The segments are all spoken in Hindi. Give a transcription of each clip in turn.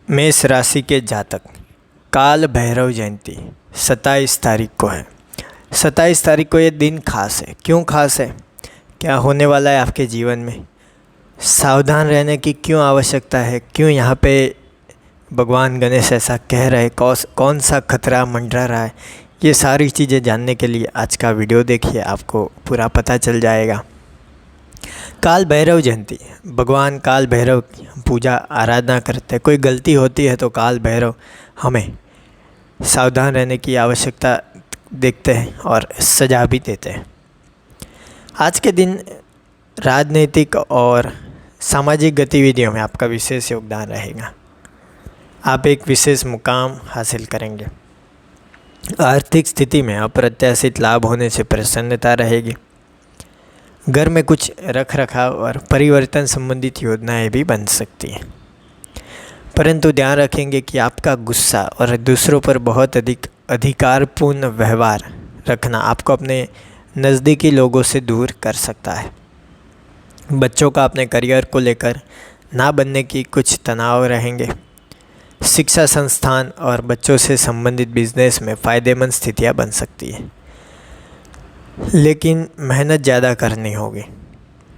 मेष राशि के जातक, काल भैरव जयंती 27 तारीख को है। 27 तारीख को ये दिन खास है। क्यों खास है? क्या होने वाला है आपके जीवन में? सावधान रहने की क्यों आवश्यकता है? क्यों यहाँ पे भगवान गणेश ऐसा कह रहे? कौन सा खतरा मंडरा रहा है? ये सारी चीज़ें जानने के लिए आज का वीडियो देखिए, आपको पूरा पता चल जाएगा। काल भैरव जयंती, भगवान काल भैरव की पूजा आराधना करते हैं। कोई गलती होती है तो काल भैरव हमें सावधान रहने की आवश्यकता देखते हैं और सजा भी देते हैं। आज के दिन राजनीतिक और सामाजिक गतिविधियों में आपका विशेष योगदान रहेगा। आप एक विशेष मुकाम हासिल करेंगे। आर्थिक स्थिति में अप्रत्याशित लाभ होने से प्रसन्नता रहेगी। घर में कुछ रख रखाव और परिवर्तन संबंधित योजनाएं भी बन सकती हैं, परंतु ध्यान रखेंगे कि आपका गुस्सा और दूसरों पर बहुत अधिक अधिकारपूर्ण व्यवहार रखना आपको अपने नज़दीकी लोगों से दूर कर सकता है। बच्चों का अपने करियर को लेकर ना बनने की कुछ तनाव रहेंगे। शिक्षा संस्थान और बच्चों से संबंधित बिजनेस में फ़ायदेमंद स्थितियाँ बन सकती है, लेकिन मेहनत ज़्यादा करनी होगी।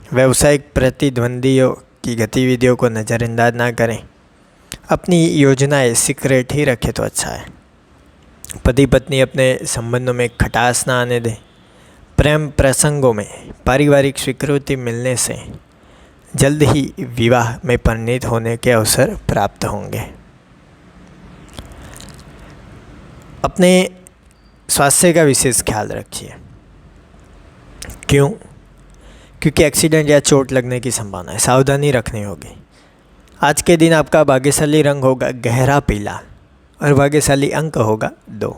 व्यावसायिक प्रतिद्वंदियों की गतिविधियों को नज़रअंदाज ना करें। अपनी योजनाएं सीक्रेट ही रखें तो अच्छा है। पति पत्नी अपने संबंधों में खटास ना आने दें। प्रेम प्रसंगों में पारिवारिक स्वीकृति मिलने से जल्द ही विवाह में परिणत होने के अवसर प्राप्त होंगे। अपने स्वास्थ्य का विशेष ख्याल रखिए। क्यों? क्योंकि एक्सीडेंट या चोट लगने की संभावना है, सावधानी रखनी होगी। आज के दिन आपका भाग्यशाली रंग होगा गहरा पीला और भाग्यशाली अंक होगा 2।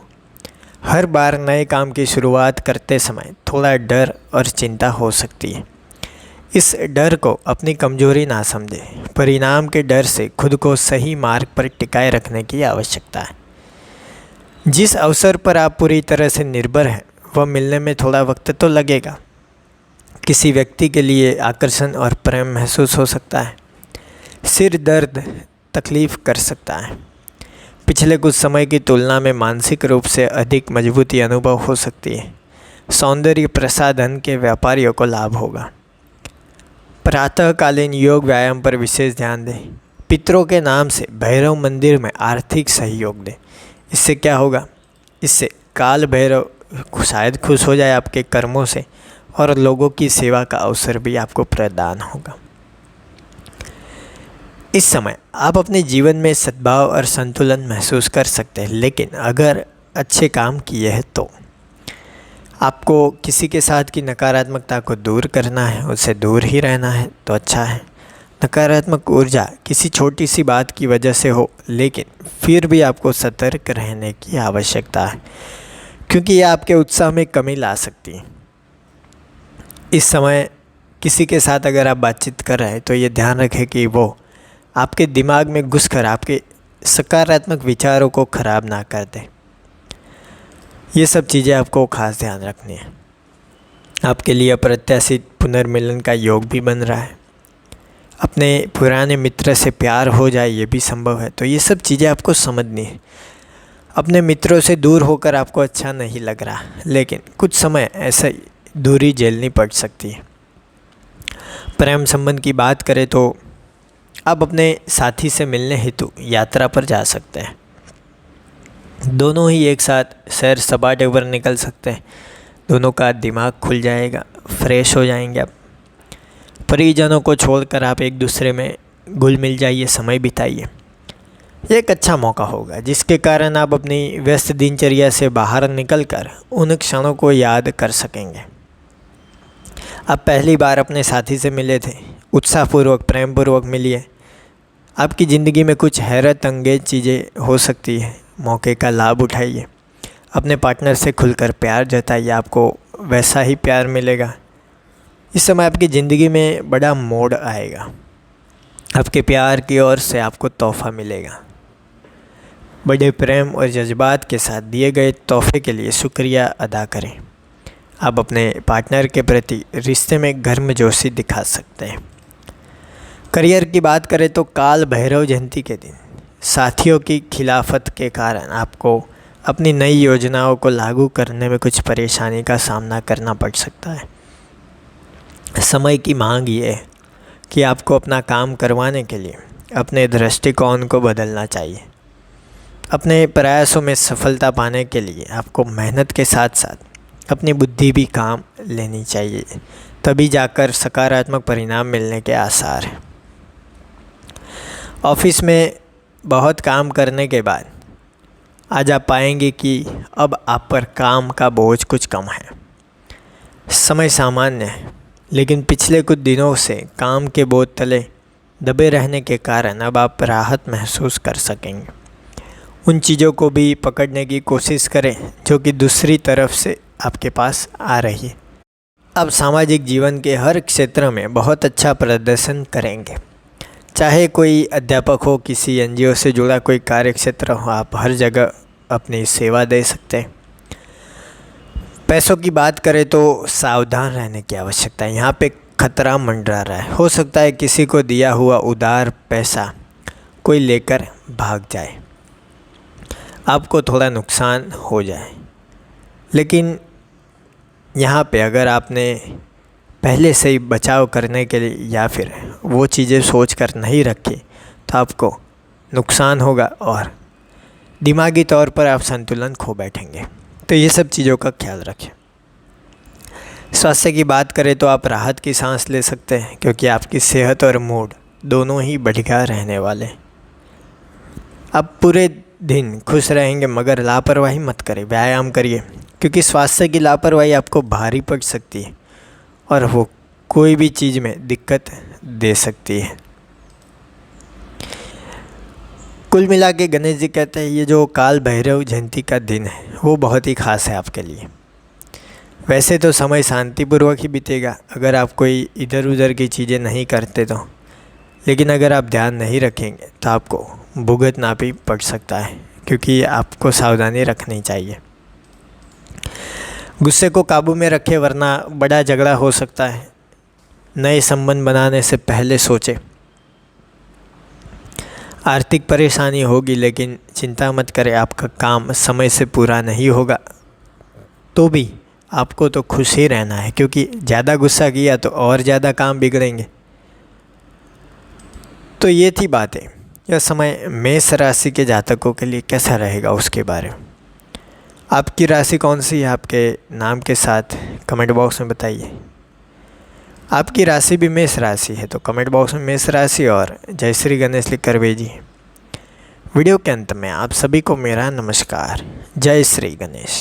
हर बार नए काम की शुरुआत करते समय थोड़ा डर और चिंता हो सकती है। इस डर को अपनी कमजोरी ना समझें। परिणाम के डर से खुद को सही मार्ग पर टिकाए रखने की आवश्यकता है। जिस अवसर पर आप पूरी तरह से निर्भर हैं वह मिलने में थोड़ा वक्त तो लगेगा। किसी व्यक्ति के लिए आकर्षण और प्रेम महसूस हो सकता है। सिर दर्द तकलीफ़ कर सकता है। पिछले कुछ समय की तुलना में मानसिक रूप से अधिक मजबूती अनुभव हो सकती है। सौंदर्य प्रसाधन के व्यापारियों को लाभ होगा। प्रातःकालीन योग व्यायाम पर विशेष ध्यान दें। पितरों के नाम से भैरव मंदिर में आर्थिक सहयोग दें। इससे क्या होगा? इससे काल भैरव शायद खुश हो जाए आपके कर्मों से और लोगों की सेवा का अवसर भी आपको प्रदान होगा। इस समय आप अपने जीवन में सद्भाव और संतुलन महसूस कर सकते हैं, लेकिन अगर अच्छे काम किए हैं तो आपको किसी के साथ की नकारात्मकता को दूर करना है, उससे दूर ही रहना है तो अच्छा है। नकारात्मक ऊर्जा किसी छोटी सी बात की वजह से हो, लेकिन फिर भी आपको सतर्क रहने की आवश्यकता है, क्योंकि यह आपके उत्साह में कमी ला सकती है। इस समय किसी के साथ अगर आप बातचीत कर रहे हैं तो ये ध्यान रखें कि वो आपके दिमाग में घुसकर आपके सकारात्मक विचारों को ख़राब ना कर दे। ये सब चीज़ें आपको खास ध्यान रखनी है। आपके लिए अप्रत्याशित पुनर्मिलन का योग भी बन रहा है। अपने पुराने मित्र से प्यार हो जाए ये भी संभव है, तो ये सब चीज़ें आपको समझनी है। अपने मित्रों से दूर होकर आपको अच्छा नहीं लग रहा, लेकिन कुछ समय ऐसा दूरी झेलनी पड़ सकती है। प्रेम संबंध की बात करें तो आप अपने साथी से मिलने हेतु यात्रा पर जा सकते हैं। दोनों ही एक साथ सैर सपाटे पर निकल सकते हैं। दोनों का दिमाग खुल जाएगा, फ्रेश हो जाएंगे आप। परिजनों को छोड़कर आप एक दूसरे में घुल मिल जाइए, समय बिताइए। ये एक अच्छा मौका होगा जिसके कारण आप अपनी व्यस्त दिनचर्या से बाहर निकलकर उन क्षणों को याद कर सकेंगे। आप पहली बार अपने साथी से मिले थे, उत्साहपूर्वक प्रेमपूर्वक मिलिए। आपकी ज़िंदगी में कुछ हैरत अंगेज चीज़ें हो सकती है, मौके का लाभ उठाइए। अपने पार्टनर से खुलकर प्यार जताइए, आपको वैसा ही प्यार मिलेगा। इस समय आपकी ज़िंदगी में बड़ा मोड़ आएगा। आपके प्यार की ओर से आपको तोहफ़ा मिलेगा। बड़े प्रेम और जज्बात के साथ दिए गए तोहफे के लिए शुक्रिया अदा करें। आप अपने पार्टनर के प्रति रिश्ते में गर्मजोशी दिखा सकते हैं। करियर की बात करें तो काल भैरव जयंती के दिन साथियों की खिलाफत के कारण आपको अपनी नई योजनाओं को लागू करने में कुछ परेशानी का सामना करना पड़ सकता है। समय की मांग ये है कि आपको अपना काम करवाने के लिए अपने दृष्टिकोण को बदलना चाहिए। अपने प्रयासों में सफलता पाने के लिए आपको मेहनत के साथ साथ अपनी बुद्धि भी काम लेनी चाहिए, तभी जाकर सकारात्मक परिणाम मिलने के आसार हैं। ऑफिस में बहुत काम करने के बाद आज आप पाएंगे कि अब आप पर काम का बोझ कुछ कम है। समय सामान्य है, लेकिन पिछले कुछ दिनों से काम के बोझ तले दबे रहने के कारण अब आप राहत महसूस कर सकेंगे। उन चीज़ों को भी पकड़ने की कोशिश करें जो कि दूसरी तरफ से आपके पास आ रही है। अब सामाजिक जीवन के हर क्षेत्र में बहुत अच्छा प्रदर्शन करेंगे। चाहे कोई अध्यापक हो, किसी एनजीओ से जुड़ा कोई कार्य क्षेत्र हो, आप हर जगह अपनी सेवा दे सकते हैं। पैसों की बात करें तो सावधान रहने की आवश्यकता है। यहाँ पे खतरा मंडरा रहा है। हो सकता है किसी को दिया हुआ उधार पैसा कोई लेकर भाग जाए, आपको थोड़ा नुकसान हो जाए। लेकिन यहाँ पे अगर आपने पहले से ही बचाव करने के लिए या फिर वो चीज़ें सोच कर नहीं रखी तो आपको नुकसान होगा और दिमागी तौर पर आप संतुलन खो बैठेंगे। तो ये सब चीज़ों का ख्याल रखें। स्वास्थ्य की बात करें तो आप राहत की सांस ले सकते हैं, क्योंकि आपकी सेहत और मूड दोनों ही बढ़िया रहने वाले। आप पूरे दिन खुश रहेंगे, मगर लापरवाही मत करें, व्यायाम करिए, क्योंकि स्वास्थ्य की लापरवाही आपको भारी पड़ सकती है और वो कोई भी चीज़ में दिक्कत दे सकती है। कुल मिला के गणेश जी कहते हैं ये जो काल भैरव जयंती का दिन है वो बहुत ही खास है आपके लिए। वैसे तो समय शांतिपूर्वक ही बीतेगा अगर आप कोई इधर उधर की चीज़ें नहीं करते तो, लेकिन अगर आप ध्यान नहीं रखेंगे तो आपको भुगतना भी पड़ सकता है, क्योंकि आपको सावधानी रखनी चाहिए। गुस्से को काबू में रखें, वरना बड़ा झगड़ा हो सकता है। नए संबंध बनाने से पहले सोचें। आर्थिक परेशानी होगी, लेकिन चिंता मत करें, आपका काम समय से पूरा नहीं होगा तो भी आपको तो खुश ही रहना है, क्योंकि ज़्यादा गुस्सा किया तो और ज़्यादा काम बिगड़ेंगे। तो ये थी बातें। यह समय मेष राशि के जातकों के लिए कैसा रहेगा उसके बारे में। आपकी राशि कौन सी है आपके नाम के साथ कमेंट बॉक्स में बताइए। आपकी राशि भी मेष राशि है तो कमेंट बॉक्स में मेष राशि और जय श्री गणेश लिख कर भेजिए। वीडियो के अंत में आप सभी को मेरा नमस्कार। जय श्री गणेश।